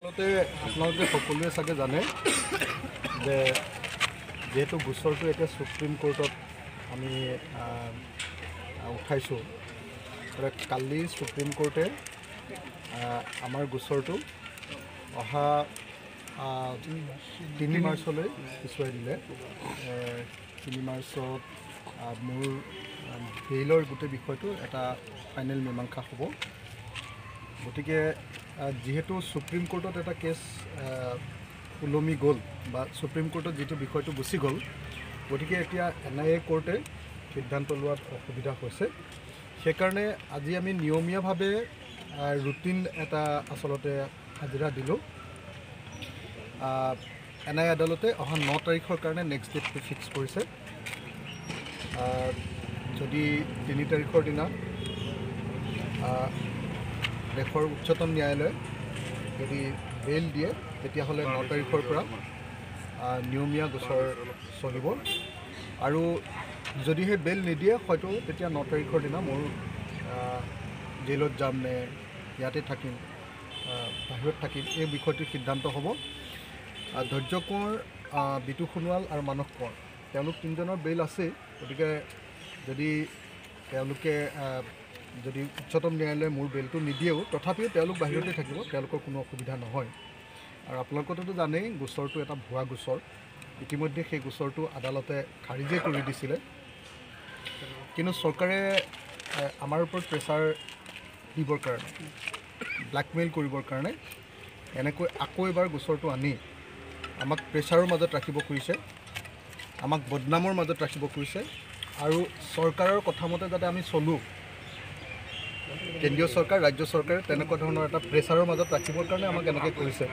আপোনালোকে সকলোৱে চাগে জানে যে যেহেতু গোচৰটো এতিয়া সুপ্ৰিম কোৰ্টত আমি উঠাইছোঁ, কালি সুপ্ৰিম কোৰ্টে আমাৰ গোচৰটো অহা 3 মাৰ্চলৈ পিছুৱাই দিলে। 3 মাৰ্চত মোৰ বেইলৰ গোটেই বিষয়টো এটা ফাইনেল মীমাংসা হ'ব। গতিকে যেহেতু সুপ্ৰিম কোৰ্টত এটা কেছ ওলমি গ'ল বা সুপ্ৰিম কোৰ্টত যিটো বিষয়টো গুচি গ'ল, গতিকে এতিয়া NIA কোৰ্টে সিদ্ধান্ত লোৱাত অসুবিধা হৈছে। সেইকাৰণে আজি আমি নিয়মীয়াভাৱে ৰুটিন এটা আচলতে হাজিৰা দিলোঁ। NIA আদালতে অহা 9 তাৰিখৰ কাৰণে নেক্সট ডেটটো ফিক্স কৰিছে। যদি 3 তাৰিখৰ দিনা দেশৰ উচ্চতম ন্যায়ালয়ে যদি বেইল দিয়ে, তেতিয়াহ'লে 9 তাৰিখৰ পৰা নিয়মীয়া গোচৰ চলিব। আৰু যদিহে বেইল নিদিয়ে, হয়তো তেতিয়া 9 তাৰিখৰ দিনা মোৰ জেলত যাম নে ইয়াতে থাকিম, বাহিৰত থাকিম, এই বিষয়টোৰ সিদ্ধান্ত হ'ব। ধৈৰ্য কোঁৱৰ, বিতু সোণোৱাল আৰু মানস কোঁৱৰ, তেওঁলোক 3জনৰ বেইল আছেই। গতিকে যদি তেওঁলোকে যদি উচ্চতম ন্যায়ালয়ে মোৰ বেইলটো নিদিয়েও, তথাপিও তেওঁলোক বাহিৰতে থাকিব, তেওঁলোকৰ কোনো অসুবিধা নহয়। আৰু আপোনালোকেতো জানেই গোচৰটো এটা ভুৱা গোচৰ। ইতিমধ্যে সেই গোচৰটো আদালতে খাৰিজে কৰি দিছিলে। কিন্তু চৰকাৰে আমাৰ ওপৰত প্ৰেছাৰ দিবৰ কাৰণে, ব্লেকমেইল কৰিবৰ কাৰণে এনেকৈ আকৌ এবাৰ গোচৰটো আনি আমাক প্ৰেছাৰৰ মাজত ৰাখিব খুজিছে, আমাক বদনামৰ মাজত ৰাখিব খুজিছে। আৰু চৰকাৰৰ কথামতে যাতে আমি চলোঁ, কেন্দ্ৰীয় চৰকাৰ, ৰাজ্য চৰকাৰে তেনেকুৱা ধৰণৰ এটা প্ৰেছাৰৰ মাজত ৰাখিবৰ কাৰণে আমাক এনেকৈ কৰিছে।